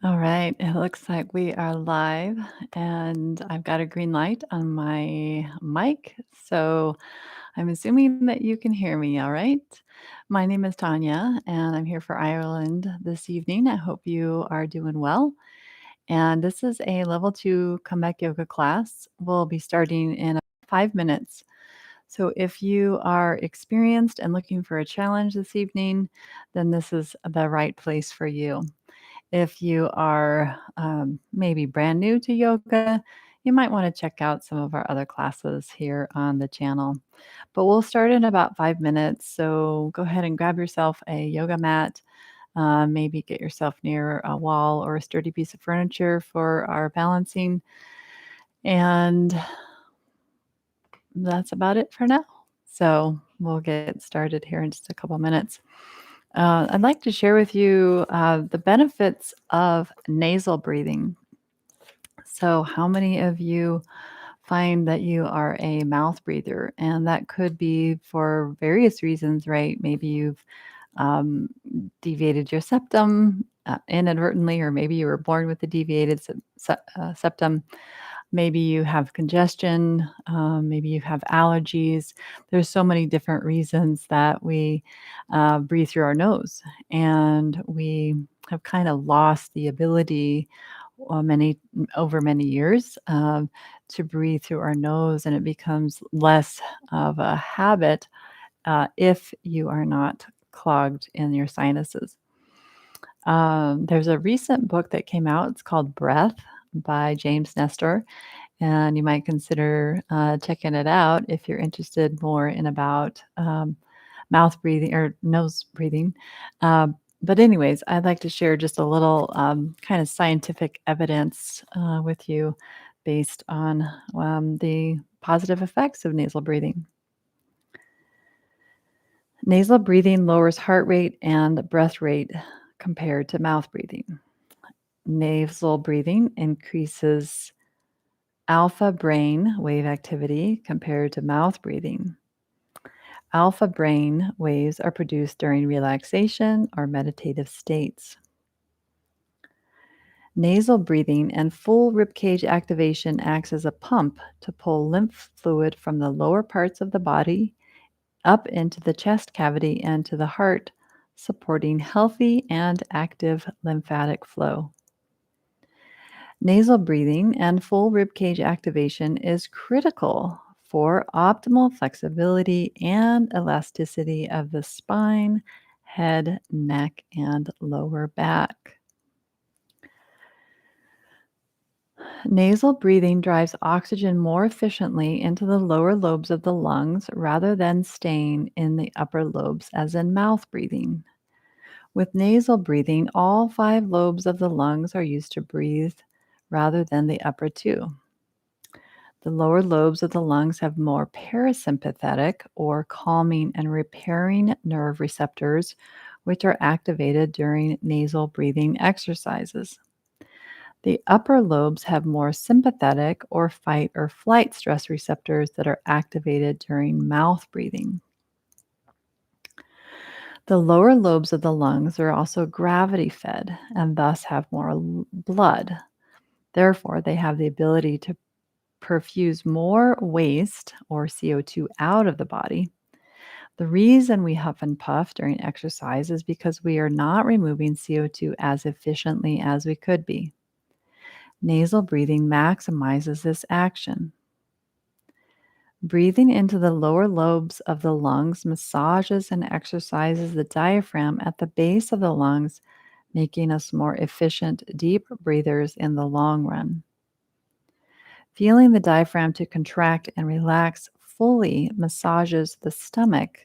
All right, it looks like we are live, and I've got a green light on my mic. So I'm assuming that you can hear me all right. My name is Tanya, and I'm here for Ireland this evening. I hope you are doing well. And this is a level two comeback yoga class. We'll be starting in 5 minutes. So if you are experienced and looking for a challenge this evening, then this is the right place for you. If you are maybe brand new to yoga, you might want to check out some of our other classes here on the channel. But we'll start in about 5 minutes. So go ahead and grab yourself a yoga mat. Maybe get yourself near a wall or a sturdy piece of furniture for our balancing. And that's about it for now. So we'll get started here in just a couple minutes. I'd like to share with you the benefits of nasal breathing. So, how many of you find that you are a mouth breather? And that could be for various reasons, right? Maybe you've um, deviated your septum inadvertently, or maybe you were born with a deviated septum. Maybe you have congestion, maybe you have allergies. There's so many different reasons that we breathe through our nose, and we have kind of lost the ability many over many years to breathe through our nose, and it becomes less of a habit if you are not clogged in your sinuses. There's a recent book that came out. It's called Breath by James Nestor, and you might consider checking it out if you're interested more in about mouth breathing or nose breathing. But anyways, I'd like to share just a little kind of scientific evidence with you based on the positive effects of nasal breathing. Nasal breathing lowers heart rate and breath rate compared to mouth breathing. Nasal breathing increases alpha brain wave activity compared to mouth breathing. Alpha brain waves are produced during relaxation or meditative states. Nasal breathing and full ribcage activation acts as a pump to pull lymph fluid from the lower parts of the body up into the chest cavity and to the heart, supporting healthy and active lymphatic flow. Nasal breathing and full ribcage activation is critical for optimal flexibility and elasticity of the spine, head, neck, and lower back. Nasal breathing drives oxygen more efficiently into the lower lobes of the lungs rather than staying in the upper lobes as in mouth breathing. With nasal breathing, all 5 lobes of the lungs are used to breathe rather than the upper 2. The lower lobes of the lungs have more parasympathetic or calming and repairing nerve receptors, which are activated during nasal breathing exercises. The upper lobes have more sympathetic or fight or flight stress receptors that are activated during mouth breathing. The lower lobes of the lungs are also gravity fed and thus have more blood. Therefore, they have the ability to perfuse more waste or CO2 out of the body. The reason we huff and puff during exercise is because we are not removing CO2 as efficiently as we could be. Nasal breathing maximizes this action. Breathing into the lower lobes of the lungs massages and exercises the diaphragm at the base of the lungs, making us more efficient, deep breathers in the long run. Feeling the diaphragm to contract and relax fully massages the stomach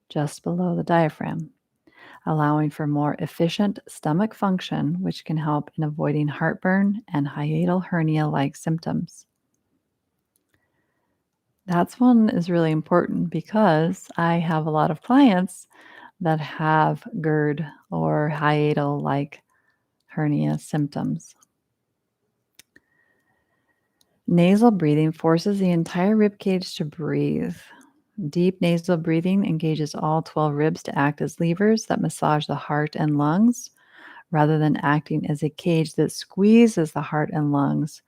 just below the diaphragm, allowing for more efficient stomach function, which can help in avoiding heartburn and hiatal hernia-like symptoms. That's one is really important because I have a lot of clients that have GERD or hiatal-like hernia symptoms. Nasal breathing forces the entire rib cage to breathe. Deep nasal breathing engages all 12 ribs to act as levers that massage the heart and lungs. rather than acting as a cage that squeezes the heart and lungs.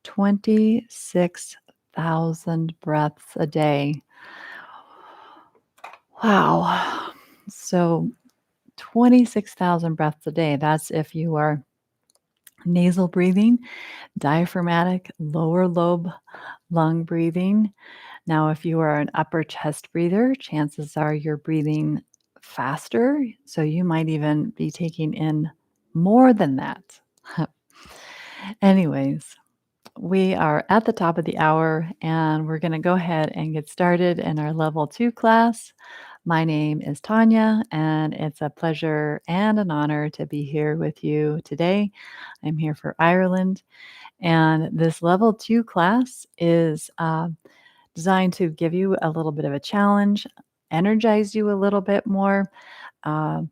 26,000 breaths a day. Wow. So 26,000 breaths a day. That's if you are nasal breathing, diaphragmatic, lower lobe lung breathing. Now, if you are an upper chest breather, chances are you're breathing faster. So you might even be taking in more than that. Anyways, we are at the top of the hour and we're going to go ahead and get started in our level 2 class. My name is Tanya, and it's a pleasure and an honor to be here with you today. I'm here for Ireland, and this level 2 class is designed to give you a little bit of a challenge, energize you a little bit more. Uh,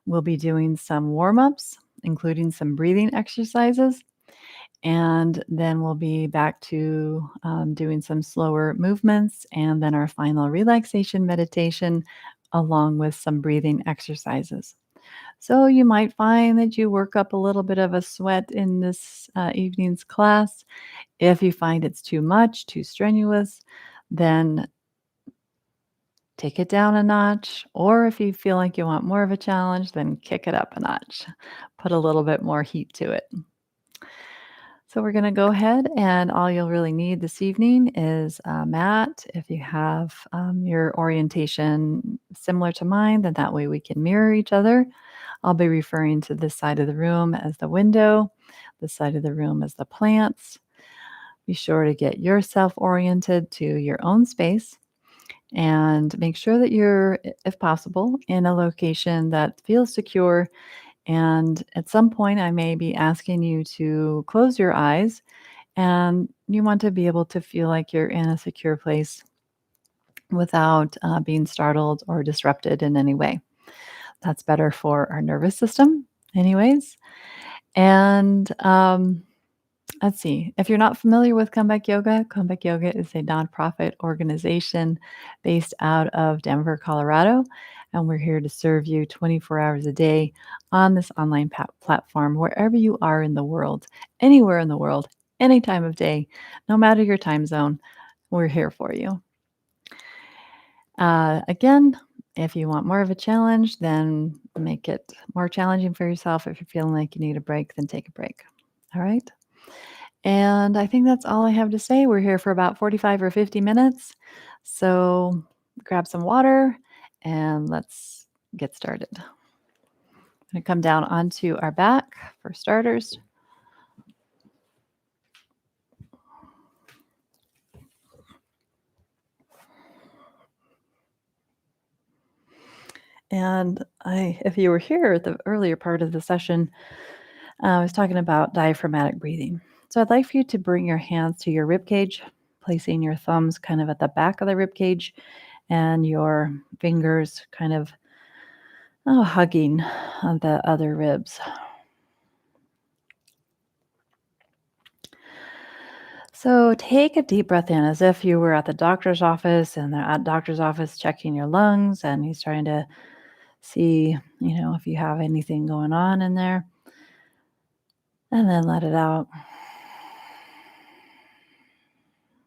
we'll be doing some warm ups, including some breathing exercises. And then we'll be back to doing some slower movements and then our final relaxation meditation, along with some breathing exercises. So you might find that you work up a little bit of a sweat in this evening's class. If you find it's too much, too strenuous, then take it down a notch. Or if you feel like you want more of a challenge, then kick it up a notch. Put a little bit more heat to it. So we're going to go ahead, and all you'll really need this evening is a mat. If you have your orientation similar to mine, then that way we can mirror each other. I'll be referring to this side of the room as the window, this side of the room as the plants. Be sure to get yourself oriented to your own space and make sure that you're, if possible, in a location that feels secure. And at some point, I may be asking you to close your eyes, and you want to be able to feel like you're in a secure place without being startled or disrupted in any way. That's better for our nervous system, anyways. And let's see. If you're not familiar with Comeback Yoga is a nonprofit organization based out of Denver, Colorado. And we're here to serve you 24 hours a day on this online platform, wherever you are in the world, anywhere in the world, any time of day, no matter your time zone, we're here for you. Again, if you want more of a challenge, then make it more challenging for yourself. If you're feeling like you need a break, then take a break. All right. And I think that's all I have to say. We're here for about 45 or 50 minutes. So grab some water and let's get started. I'm going to come down onto our back for starters. And if you were here at the earlier part of the session, I was talking about diaphragmatic breathing. So I'd like for you to bring your hands to your rib cage, placing your thumbs kind of at the back of the rib cage and your fingers kind of hugging the other ribs. So take a deep breath in as if you were at the doctor's office and they're at doctor's office checking your lungs and he's trying to see, if you have anything going on in there. And then let it out.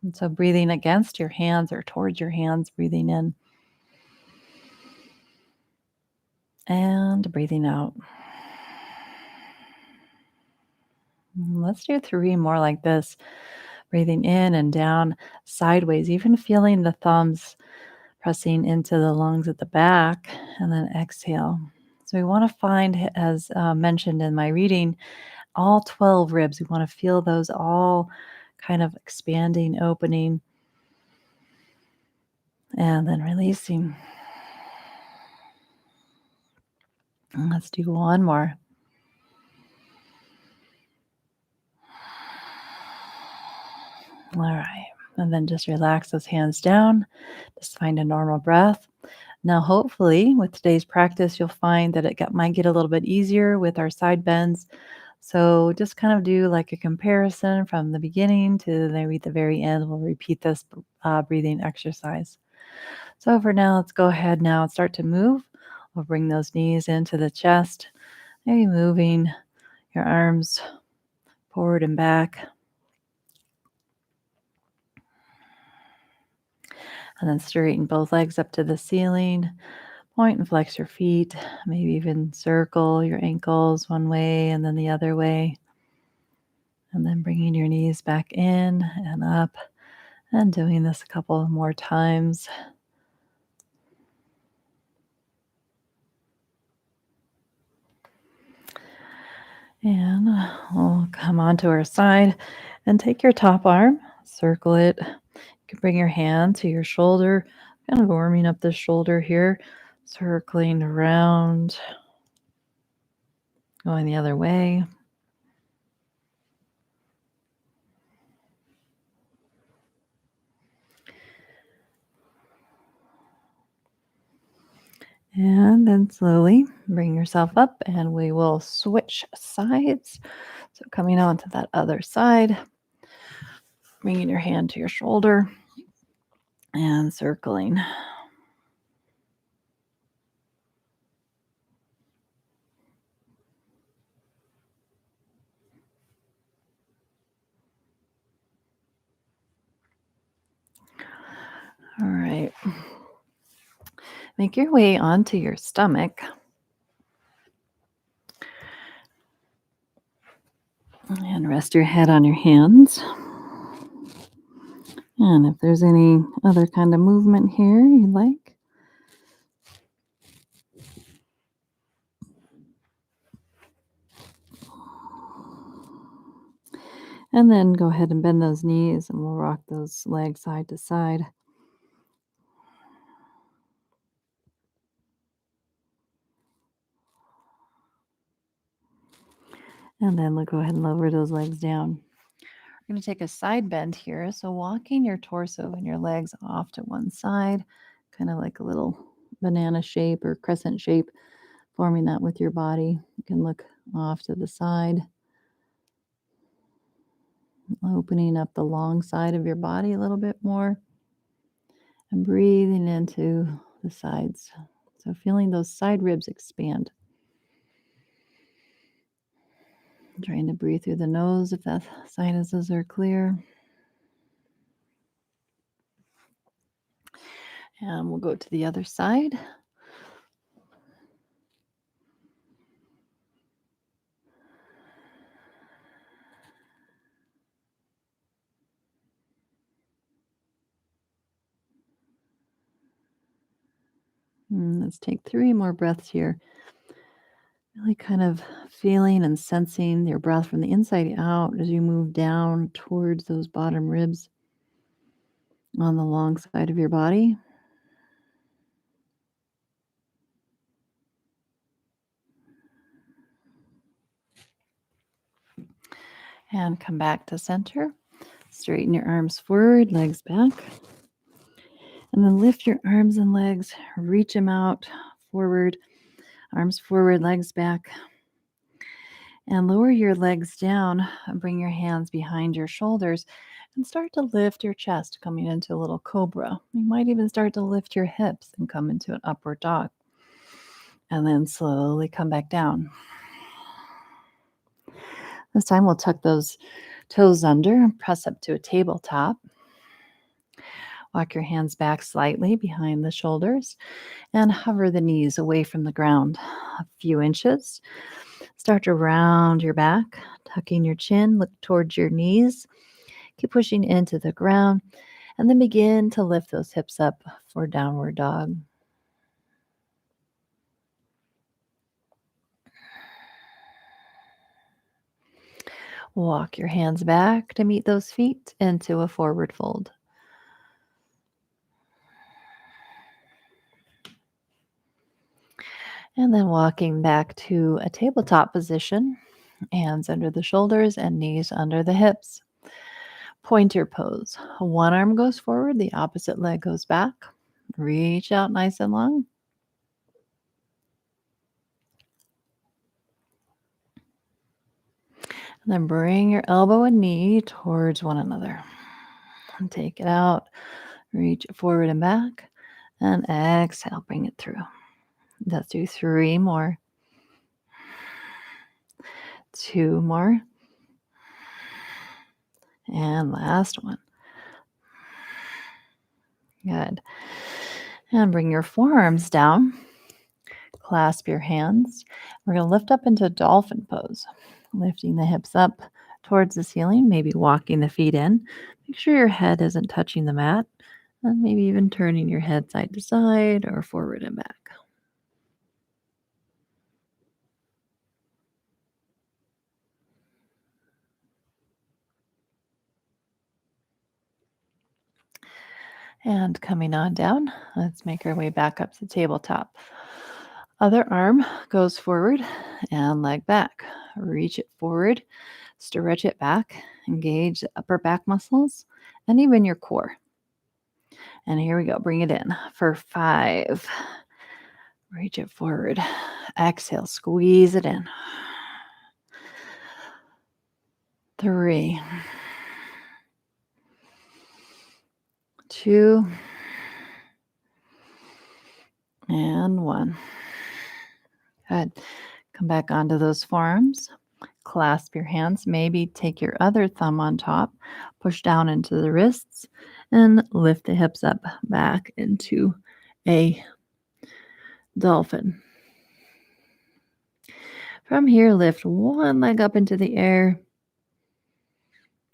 And so breathing against your hands or towards your hands, breathing in and breathing out. Let's do 3 more like this. Breathing in and down, sideways, even feeling the thumbs pressing into the lungs at the back, and then exhale. So we want to find, as mentioned in my reading, all 12 ribs. We want to feel those all kind of expanding, opening, and then releasing. And let's do one more. All right. And then just relax those hands down. Just find a normal breath. Now, hopefully, with today's practice, you'll find that it might get a little bit easier with our side bends. So just kind of do like a comparison from the beginning to maybe the very end. We'll repeat this breathing exercise. So for now, let's go ahead now and start to move. We'll bring those knees into the chest Maybe moving your arms forward and back. And then straighten both legs up to the ceiling. Point and flex your feet. Maybe even circle your ankles one way and then the other way. And then bringing your knees back in and up and doing this a couple more times. And we'll come onto our side and take your top arm, circle it. You can bring your hand to your shoulder, kind of warming up the shoulder here, circling around, going the other way. And then slowly bring yourself up and we will switch sides. So coming on to that other side, bringing your hand to your shoulder and circling. All right. Make your way onto your stomach. And rest your head on your hands. And if there's any other kind of movement here you'd like. And then go ahead and bend those knees and we'll rock those legs side to side. And then we'll go ahead and lower those legs down. We're going to take a side bend here. So walking your torso and your legs off to one side, kind of like a little banana shape or crescent shape, forming that with your body. You can look off to the side, opening up the long side of your body a little bit more and breathing into the sides. So feeling those side ribs expand. Trying to breathe through the nose if the sinuses are clear. And we'll go to the other side. And let's take 3 more breaths here. Really kind of feeling and sensing your breath from the inside out as you move down towards those bottom ribs on the long side of your body. And come back to center. Straighten your arms forward, legs back. And then lift your arms and legs, reach them out forward, arms forward, legs back. And lower your legs down and bring your hands behind your shoulders and start to lift your chest, coming into a little cobra. You might even start to lift your hips and come into an upward dog. And then slowly come back down. This time we'll tuck those toes under and press up to a tabletop. Walk your hands back slightly behind the shoulders and hover the knees away from the ground a few inches. Start to round your back, tucking your chin, look towards your knees. Keep pushing into the ground and then begin to lift those hips up for downward dog. Walk your hands back to meet those feet into a forward fold. And then walking back to a tabletop position, hands under the shoulders and knees under the hips. Pointer pose. One arm goes forward, the opposite leg goes back. Reach out nice and long. And then bring your elbow and knee towards one another. And take it out. Reach it forward and back. And exhale, bring it through. Let's do 3 more. 2 more. And last one. Good. And bring your forearms down. Clasp your hands. We're going to lift up into dolphin pose, lifting the hips up towards the ceiling, maybe walking the feet in. Make sure your head isn't touching the mat, and maybe even turning your head side to side or forward and back. And coming on down, let's make our way back up to tabletop. Other arm goes forward and leg back. Reach it forward, stretch it back, engage the upper back muscles and even your core. And here we go. Bring it in for 5. Reach it forward. Exhale, squeeze it in. 3, 2, and 1. Good. Come back onto those forearms. Clasp your hands. Maybe take your other thumb on top, push down into the wrists, and lift the hips up back into a dolphin. From here, lift one leg up into the air,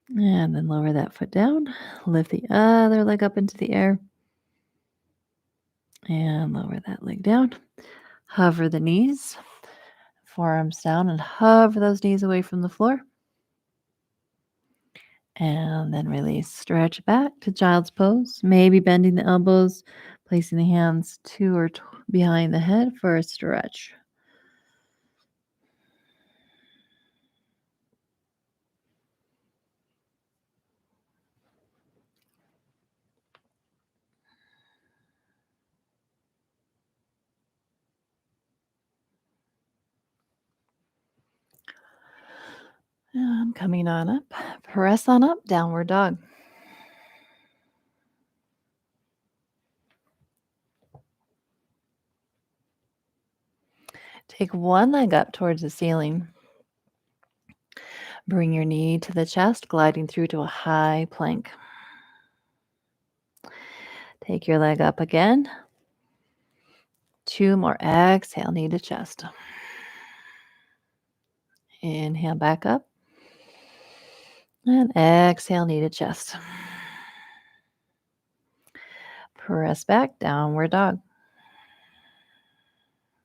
and then lower that foot down. Lift the other leg up into the air, and lower that leg down. Hover the knees, forearms down, and hover those knees away from the floor. And then release. Stretch back to child's pose, maybe bending the elbows, placing the hands to or behind the head for a stretch. And coming on up, press on up, downward dog. Take one leg up towards the ceiling. Bring your knee to the chest, gliding through to a high plank. Take your leg up again. 2 more. Exhale, knee to chest. Inhale back up. And exhale, knee to chest. Press back, downward dog.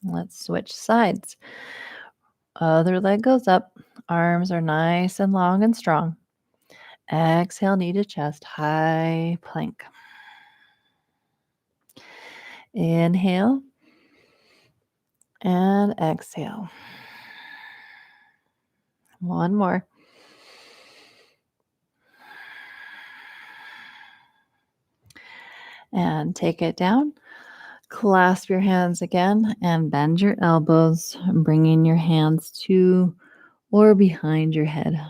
Let's switch sides. Other leg goes up. Arms are nice and long and strong. Exhale, knee to chest, high plank. Inhale and exhale. One more. And take it down. Clasp your hands again and bend your elbows, bringing your hands to or behind your head.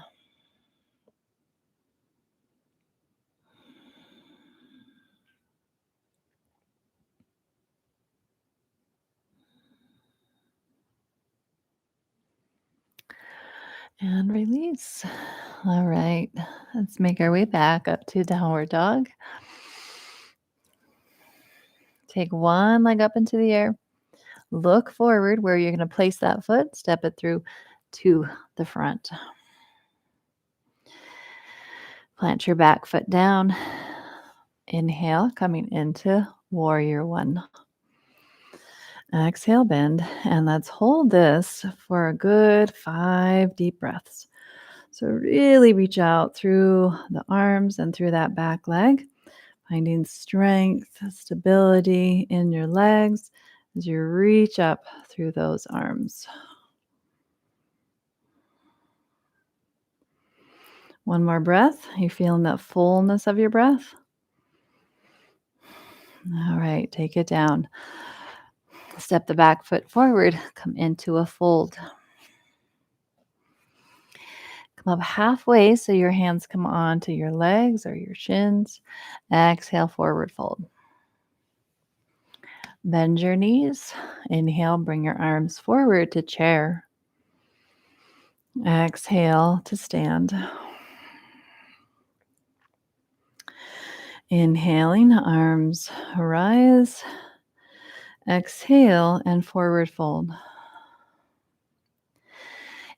And release. All right. Let's make our way back up to downward dog. Take one leg up into the air. Look forward where you're going to place that foot. Step it through to the front. Plant your back foot down. Inhale, coming into warrior 1. Exhale, bend, and let's hold this for a good 5 deep breaths. So really reach out through the arms and through that back leg, finding strength, stability in your legs as you reach up through those arms. One more breath. You're feeling that fullness of your breath? All right, take it down. Step the back foot forward, come into a fold. Come up halfway so your hands come onto your legs or your shins. Exhale, forward fold. Bend your knees. Inhale, bring your arms forward to chair. Exhale to stand. Inhaling, arms rise. Exhale and forward fold.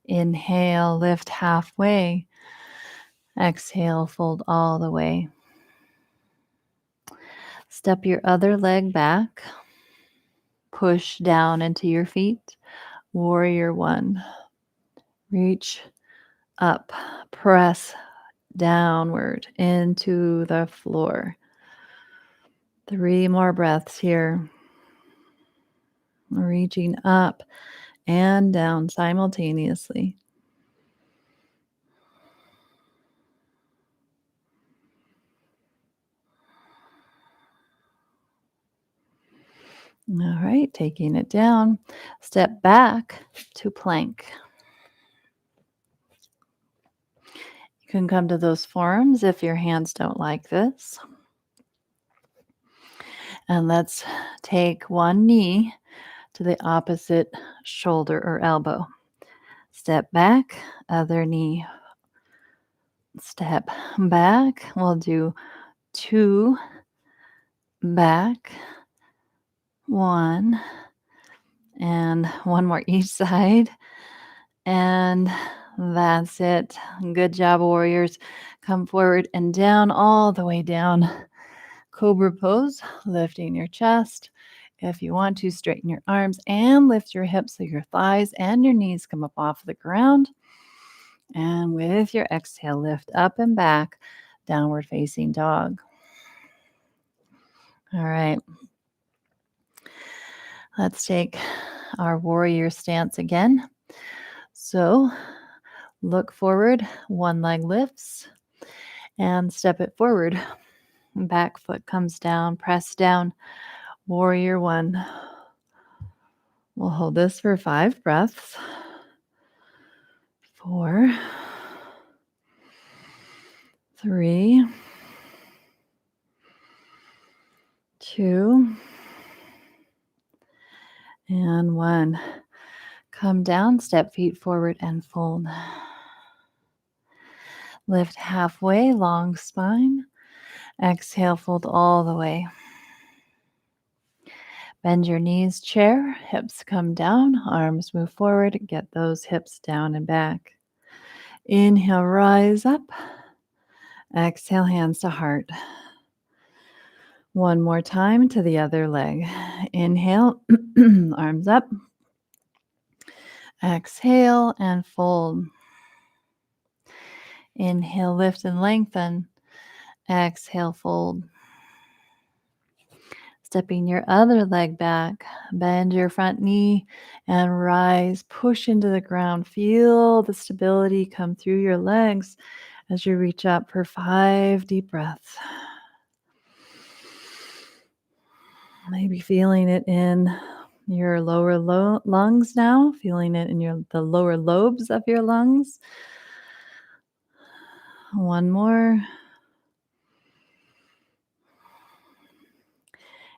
Inhale, lift halfway. Exhale, fold all the way. Step your other leg back. Push down into your feet. Warrior one. Reach up. Press downward into the floor. 3 more breaths here. Reaching up and down simultaneously. All right, taking it down. Step back to plank. You can come to those forms if your hands don't like this. And let's take one knee to the opposite shoulder or elbow. Step back, other knee. Step back. We'll do 2 back, 1, and 1 more each side. And that's it. Good job, warriors. Come forward and down, all the way down. Cobra pose, lifting your chest. If you want to, straighten your arms and lift your hips so your thighs and your knees come up off the ground. And with your exhale, lift up and back, downward facing dog. All right. Let's take our warrior stance again. So look forward, one leg lifts, and step it forward. Back foot comes down, press down, warrior one. We'll hold this for 5 breaths. 4, 3, 2, and 1. Come down, step feet forward and fold. Lift halfway, long spine. Exhale, fold all the way. Bend your knees, chair, hips come down, arms move forward. Get those hips down and back. Inhale, rise up. Exhale, hands to heart. One more time to the other leg. Inhale, arms up. Exhale and fold. Inhale, lift and lengthen. Exhale, fold. Stepping your other leg back, bend your front knee and rise. Push into the ground. Feel the stability come through your legs as you reach up for 5 deep breaths. Maybe feeling it in your lower lungs now, feeling it in the lower lobes of your lungs. One more.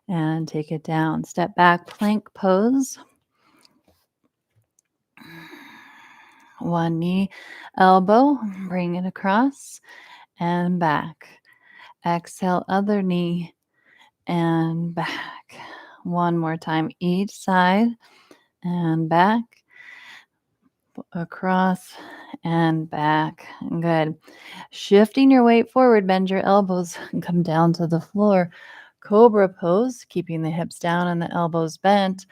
And take it down. Step back, plank pose. One knee, elbow, bring it across and back. Exhale, other knee and back. One more time, each side and back, across and back. Good. Shifting your weight forward, bend your elbows and come down to the floor. Cobra pose, keeping the hips down and the elbows bent.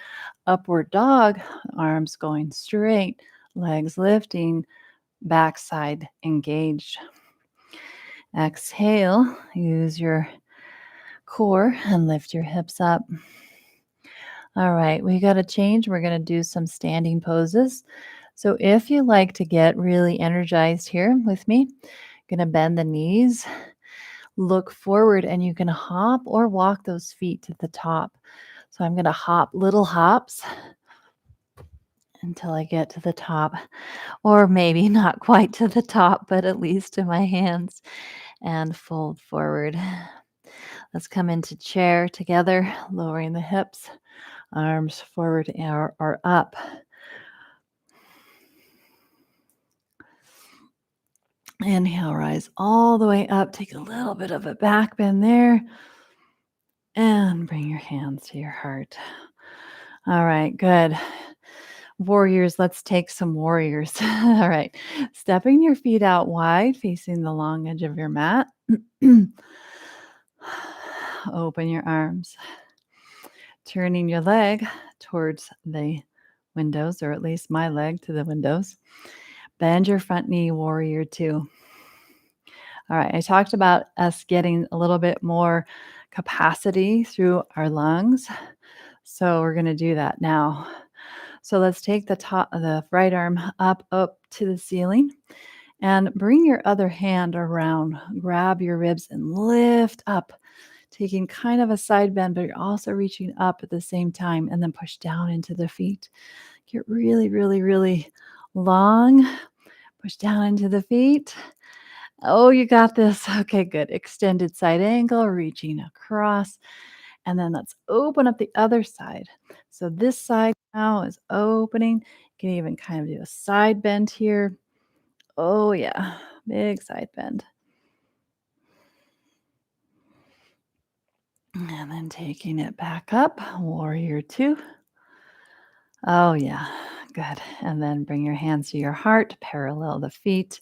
Upward dog, arms going straight, legs lifting, backside engaged. Exhale, use your core and lift your hips up. All right, we got to change. We're going to do some standing poses. So if you like to get really energized here with me, going to bend the knees, look forward, and you can hop or walk those feet to the top. So I'm going to hop little hops until I get to the top, or maybe not quite to the top, but at least to my hands, and fold forward. Let's come into chair together, lowering the hips, arms forward or up. Inhale, rise all the way up. Take a little bit of a back bend there. And bring your hands to your heart. All right, good. Warriors, let's take some warriors. All right. Stepping your feet out wide, facing the long edge of your mat. Open your arms. Turning your leg towards the windows, or at least my leg to the windows. Bend your front knee, warrior two. All right, I talked about us getting a little bit more capacity through our lungs. So we're going to do that now. So let's take the right arm up to the ceiling and bring your other hand around. Grab your ribs and lift up, taking kind of a side bend, but you're also reaching up at the same time, and then push down into the feet. Get really, really, really long. Push down into the feet. Oh, you got this. Okay, good. Extended side angle, reaching across. And then let's open up the other side. So this side now is opening. You can even kind of do a side bend here. Oh, yeah. Big side bend. And then taking it back up, warrior two. Oh, yeah. Good. And then bring your hands to your heart, parallel the feet.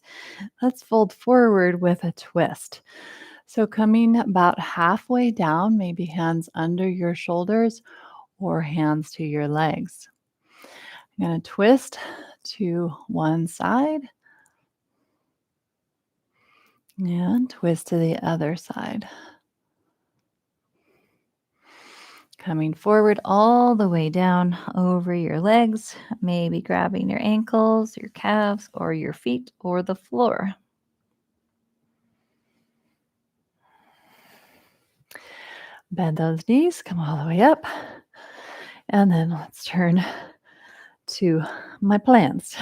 Let's fold forward with a twist. So coming about halfway down, maybe hands under your shoulders or hands to your legs. I'm going to twist to one side and twist to the other side. Coming forward all the way down over your legs, maybe grabbing your ankles, your calves, or your feet, or the floor. Bend those knees, come all the way up. And then let's turn to my plants.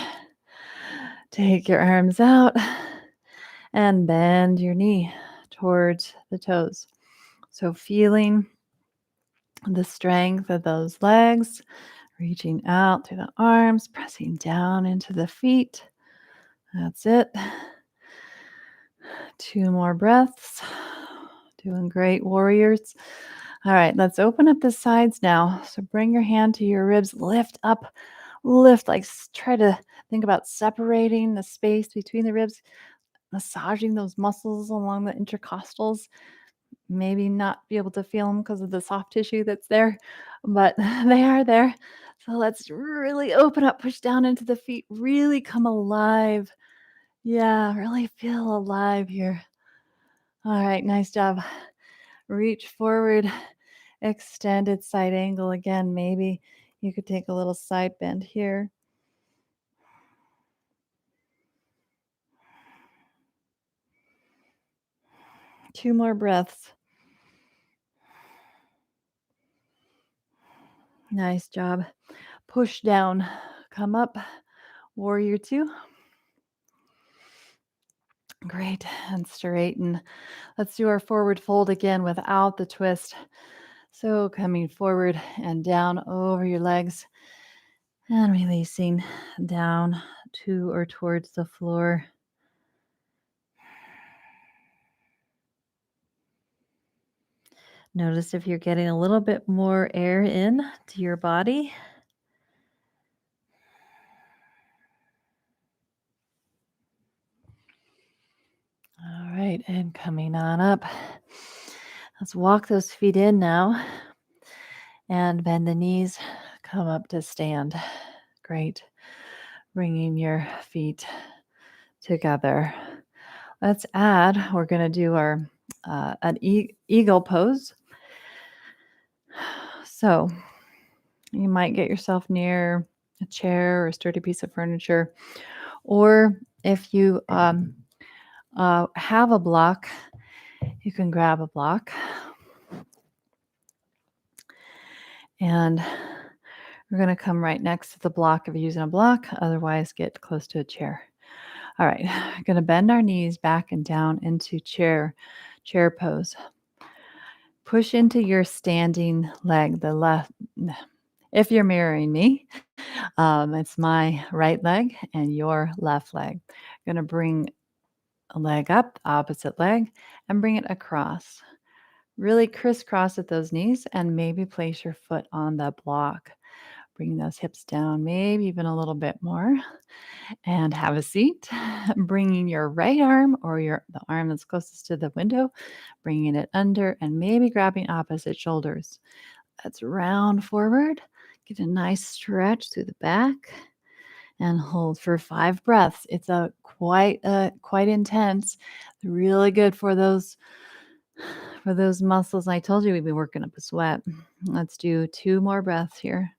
Take your arms out and bend your knee towards the toes. So feeling the strength of those legs, reaching out through the arms, pressing down into the feet. That's it. 2 more breaths. Doing great, warriors. All right, let's open up the sides now. So bring your hand to your ribs, lift up, lift, like try to think about separating the space between the ribs, massaging those muscles along the intercostals. Maybe not be able to feel them because of the soft tissue that's there, but they are there. So let's really open up, push down into the feet, really come alive. Yeah, really feel alive here. All right, nice job. Reach forward, extended side angle again. Maybe you could take a little side bend here. Two more breaths. Nice job. Push down, come up, warrior two. Great, and straighten. Let's do our forward fold again without the twist. So coming forward and down over your legs and releasing down to or towards the floor. Notice if you're getting a little bit more air in to your body. All right, and coming on up. Let's walk those feet in now and bend the knees. Come up to stand. Great. Bringing your feet together. Let's add, we're going to do our eagle pose. So you might get yourself near a chair or a sturdy piece of furniture, or if you have a block, you can grab a block. And we're going to come right next to the block if you're using a block. Otherwise, get close to a chair. All right, we're going to bend our knees back and down into chair pose. Push into your standing leg, the left. If you're mirroring me, it's my right leg and your left leg. I'm going to bring leg up, opposite leg, and bring it across. Really crisscross at those knees and maybe place your foot on the block. Bring those hips down, maybe even a little bit more, and have a seat. Bringing your right arm or the arm that's closest to the window, bringing it under and maybe grabbing opposite shoulders. Let's round forward. Get a nice stretch through the back and hold for 5 breaths. It's a quite intense. Really good for those muscles. I told you we'd be working up a sweat. Let's do 2 more breaths here.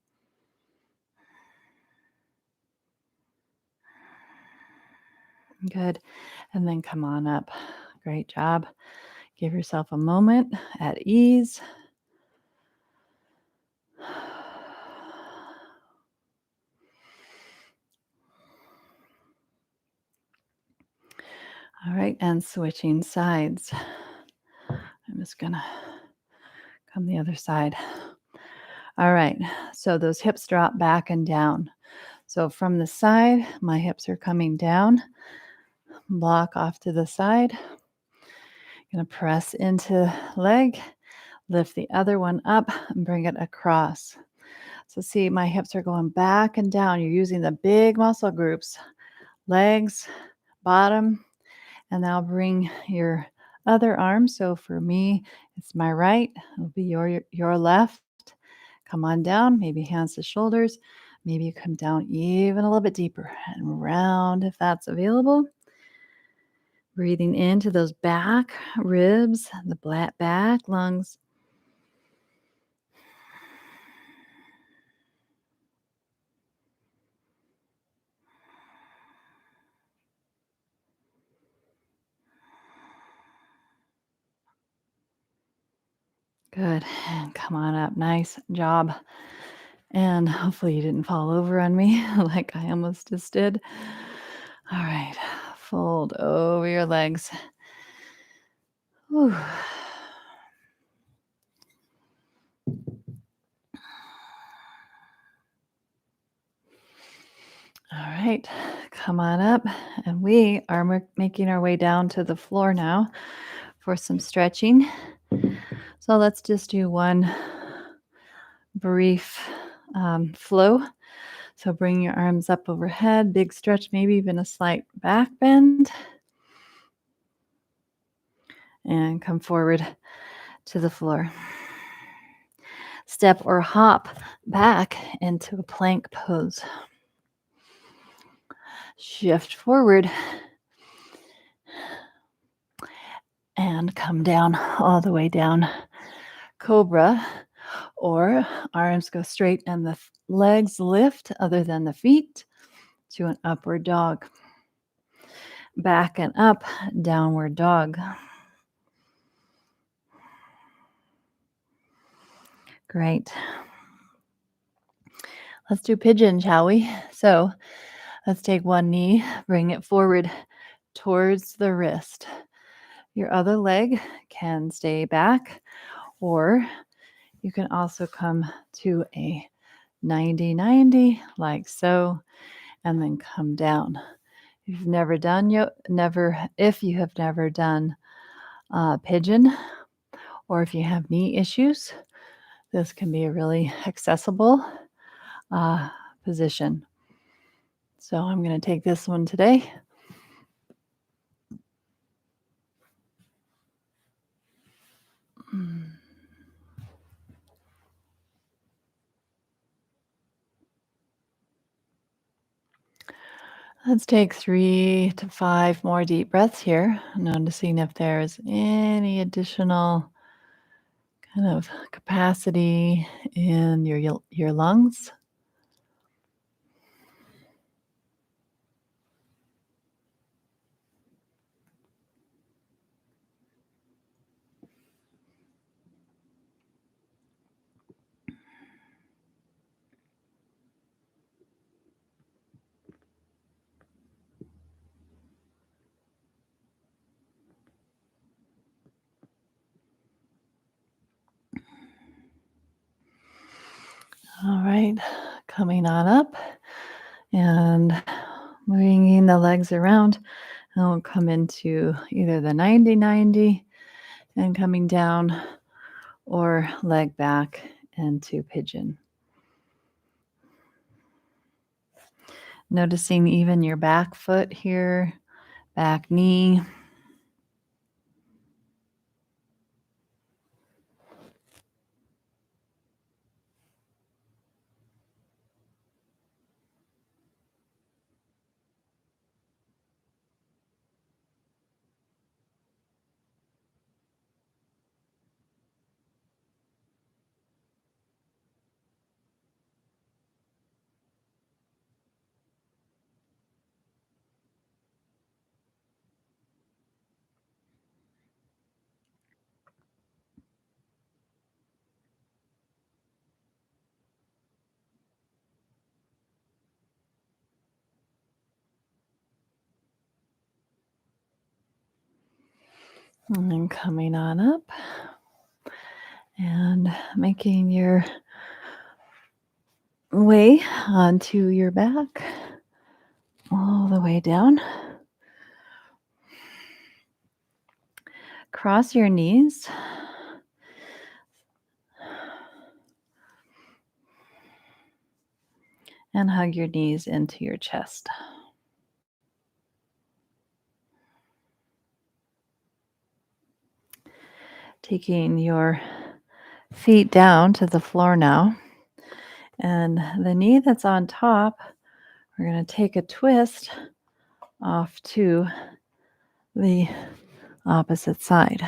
Good. And then come on up. Great job. Give yourself a moment at ease. All right, and switching sides. I'm just gonna come the other side. All right, so those hips drop back and down. So from the side, my hips are coming down. Block off to the side. Gonna press into leg, lift the other one up and bring it across. So see, my hips are going back and down. You're using the big muscle groups, legs, bottom, and now bring your other arm. So for me, it's my right. It'll be your left. Come on down, maybe hands to shoulders. Maybe you come down even a little bit deeper and round if that's available. Breathing into those back ribs, the back lungs. Good. And come on up. Nice job. And hopefully you didn't fall over on me like I almost just did. All right. Fold over your legs. Whew. All right, come on up. And we are making our way down to the floor now for some stretching. So let's just do one brief flow. So bring your arms up overhead, big stretch, maybe even a slight back bend. And come forward to the floor. Step or hop back into a plank pose. Shift forward and come down all the way down. Cobra, or arms go straight and the legs lift other than the feet to an upward dog. Back and up, downward dog. Great. Let's do pigeon, shall we? So let's take one knee, bring it forward towards the wrist. Your other leg can stay back, or you can also come to a 90-90 like so, and then come down. If you have never done pigeon, or if you have knee issues, this can be a really accessible position. So I'm going to take this one today. Let's take 3 to 5 more deep breaths here, noticing if there's any additional kind of capacity in your lungs. All right, coming on up and Bringing the legs around, and we'll come into either the 90-90 and coming down, or leg back into pigeon. Noticing even your back foot here, back knee. And then coming on up and making your way onto your back, all the way down. Cross your knees. And hug your knees into your chest. Taking your feet down to the floor now. And the knee that's on top, we're going to take a twist off to the opposite side.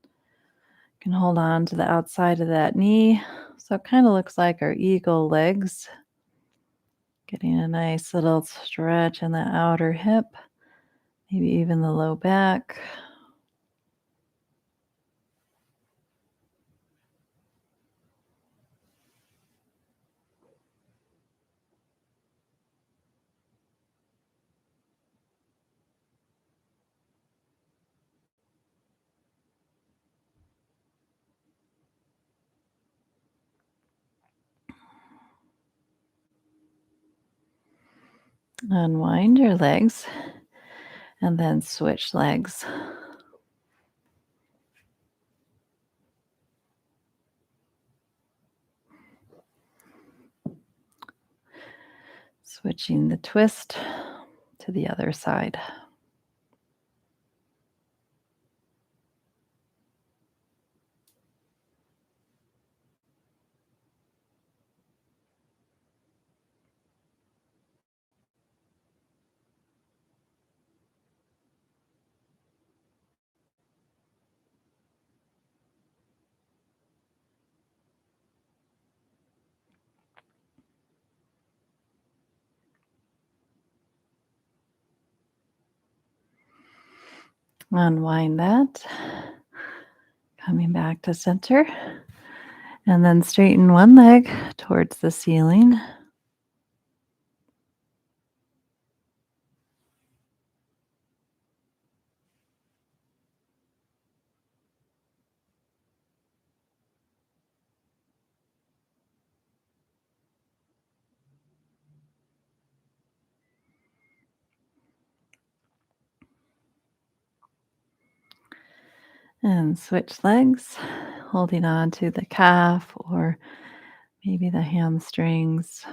You can hold on to the outside of that knee. So it kind of looks like our eagle legs. Getting a nice little stretch in the outer hip, maybe even the low back. Unwind your legs and then switch legs. Switching the twist to the other side. Unwind that. Coming back to center. And then straighten one leg towards the ceiling. And switch legs, holding on to the calf or maybe the hamstrings.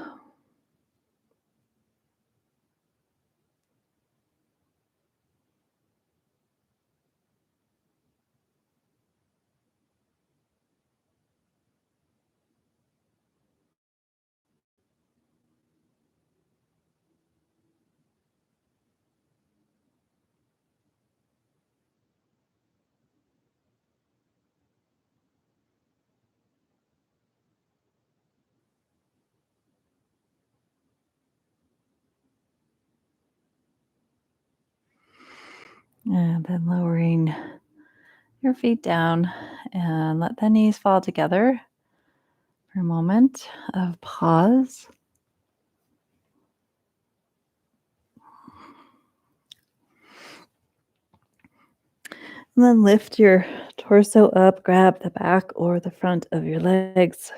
And then lowering your feet down and let the knees fall together for a moment of pause. And then lift your torso up, grab the back or the front of your legs,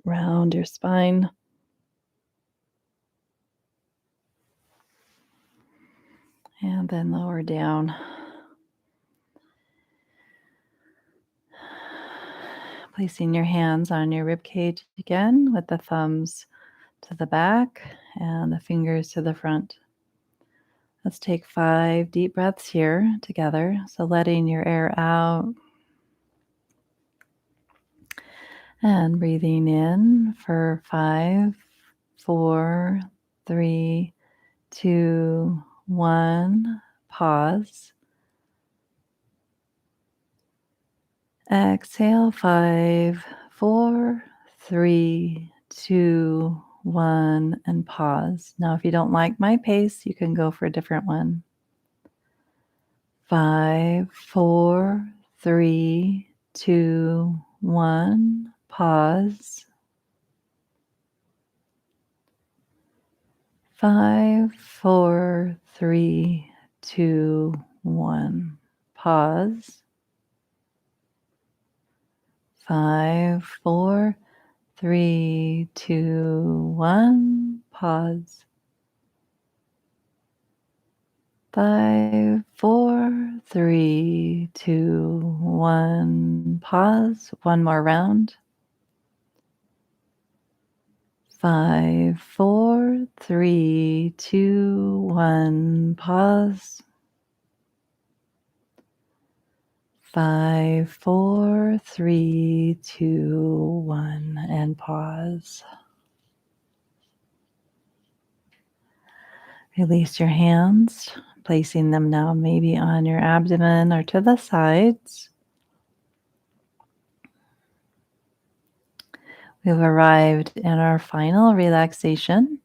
round your spine. And then lower down. Placing your hands on your rib cage again with the thumbs to the back and the fingers to the front. Let's take 5 deep breaths here together. So letting your air out and breathing in for 5, 4, 3, 2, 1. Pause. Exhale 5, 4, 3, 2, 1, and pause. Now, if you don't like my pace, you can go for a different one. 5, 4, 3, 2, 1. Pause. 5, 4, 3, 2, 1. Pause. 5, 4, 3, 2, 1. Pause. 5, 4, 3, 2, 1. Pause. One more round. 5, 4, 3, 2, 1. Pause. 5, 4, 3, 2, 1. And pause. Release your hands, placing them now maybe on your abdomen or to the sides. We've arrived in our final relaxation.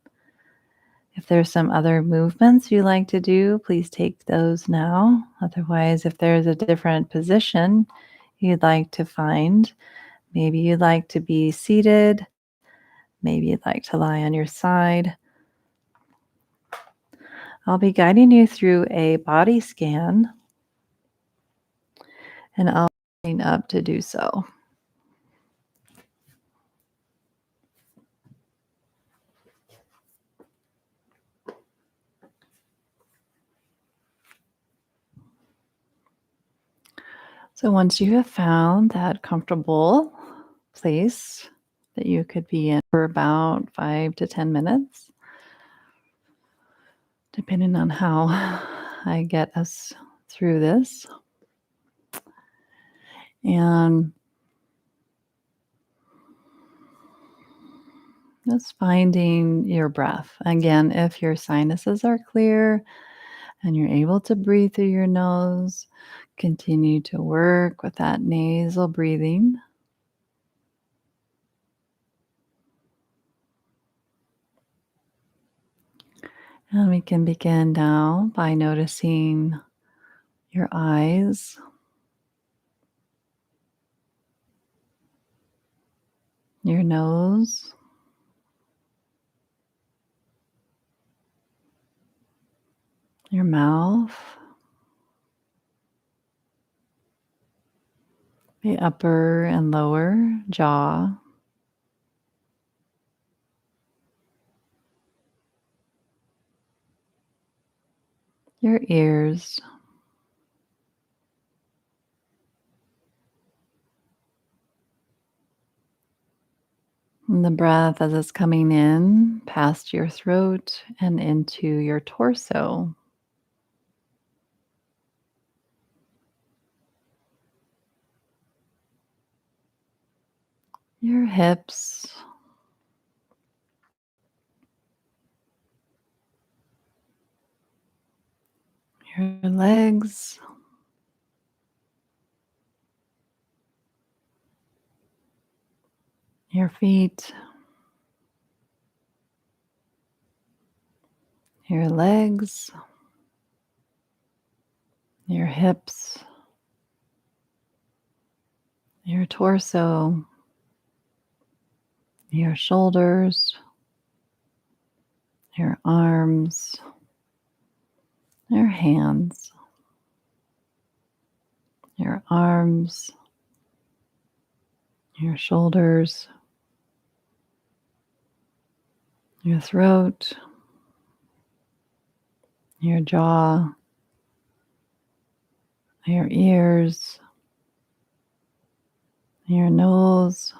If there's some other movements you like to do, please take those now. Otherwise, if there's a different position you'd like to find, maybe you'd like to be seated, maybe you'd like to lie on your side. I'll be guiding you through a body scan, and I'll be up to do so. So once you have found that comfortable place that you could be in for about 5 to 10 minutes, depending on how I get us through this. And just finding your breath. Again, if your sinuses are clear and you're able to breathe through your nose, continue to work with that nasal breathing. And we can begin now by noticing your eyes, your nose, your mouth, the upper and lower jaw, your ears, and the breath as it's coming in past your throat and into your torso. Your hips, your legs, your feet, your legs, your hips, your torso, your shoulders, your arms, your hands, your arms, your shoulders, your throat, your jaw, your ears, your nose,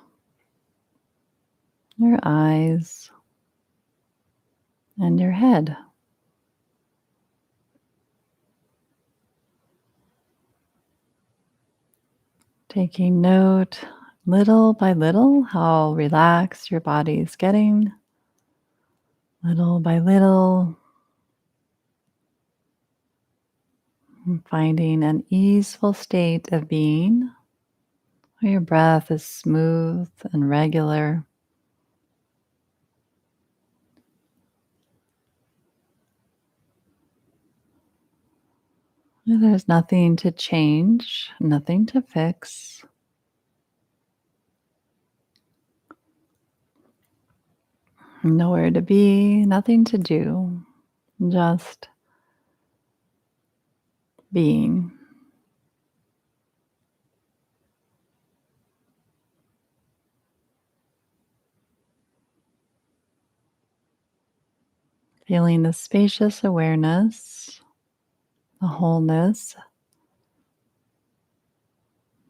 your eyes, and your head. Taking note little by little how relaxed your body is getting, little by little, and finding an easeful state of being where your breath is smooth and regular. There's nothing to change, nothing to fix. Nowhere to be, nothing to do, just being. Feeling the spacious awareness, the wholeness,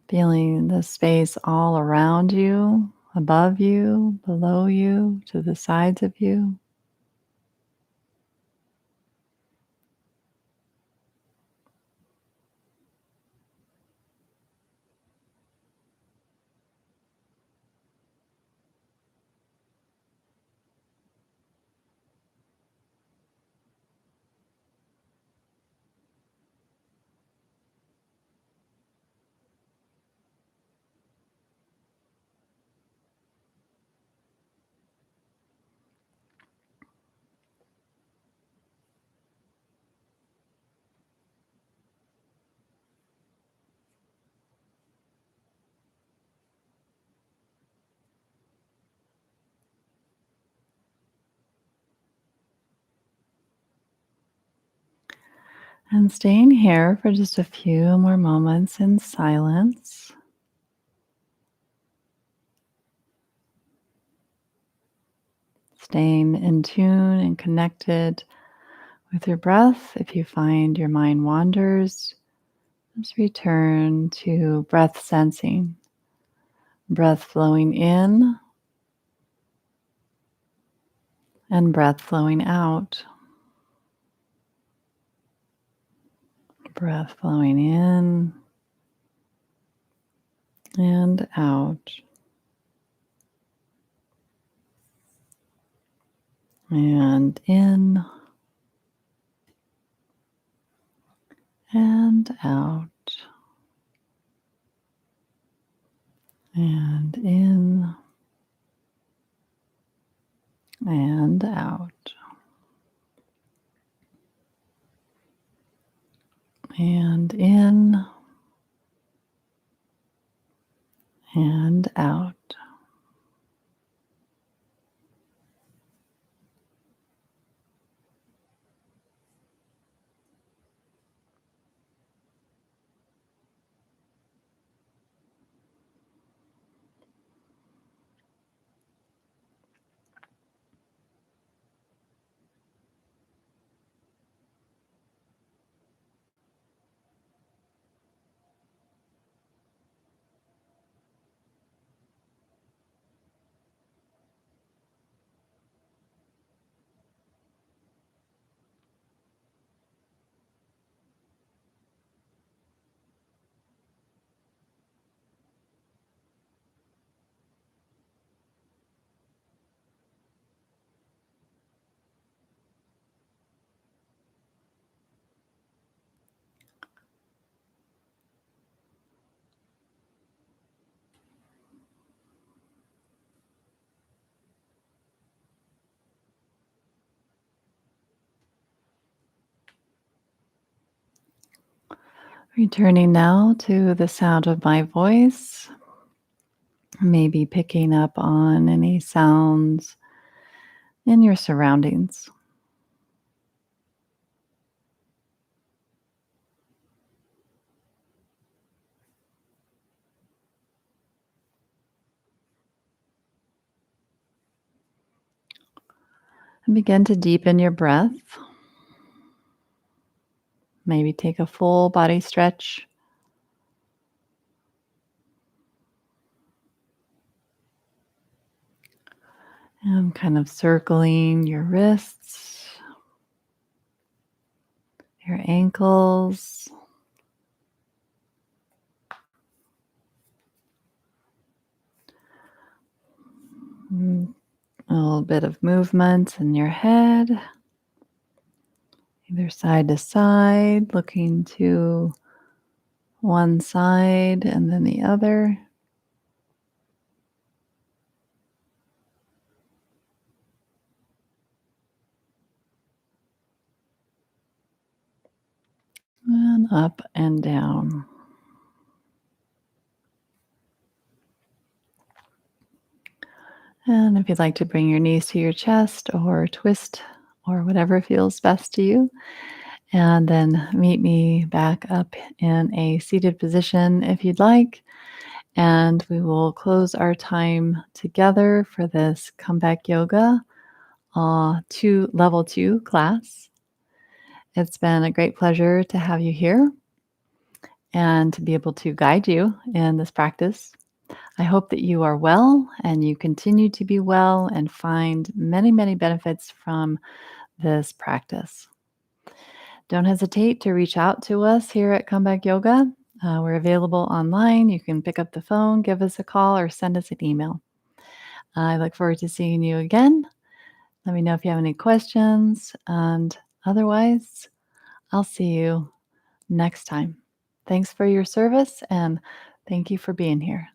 feeling the space all around you, above you, below you, to the sides of you. And staying here for just a few more moments in silence. Staying in tune and connected with your breath. If you find your mind wanders, just return to breath sensing. Breath flowing in and breath flowing out. Breath flowing in and out. And in and out. And in and out. And in and out. Returning now to the sound of my voice, maybe picking up on any sounds in your surroundings. And begin to deepen your breath. Maybe take a full body stretch I'm kind of circling your wrists, your ankles, mm, a little bit of movement in your head, either side to side, looking to one side and then the other. And up and down. And if you'd like to bring your knees to your chest or twist or whatever feels best to you, and then meet me back up in a seated position if you'd like. And we will close our time together for this comeback yoga to level 2 class. It's been a great pleasure to have you here and to be able to guide you in this practice. I hope that you are well and you continue to be well and find many, many benefits from this practice. Don't hesitate to reach out to us here at Comeback Yoga. We're available online. You can pick up the phone, give us a call, or send us an email. I look forward to seeing you again. Let me know if you have any questions. And otherwise, I'll see you next time. Thanks for your service and thank you for being here.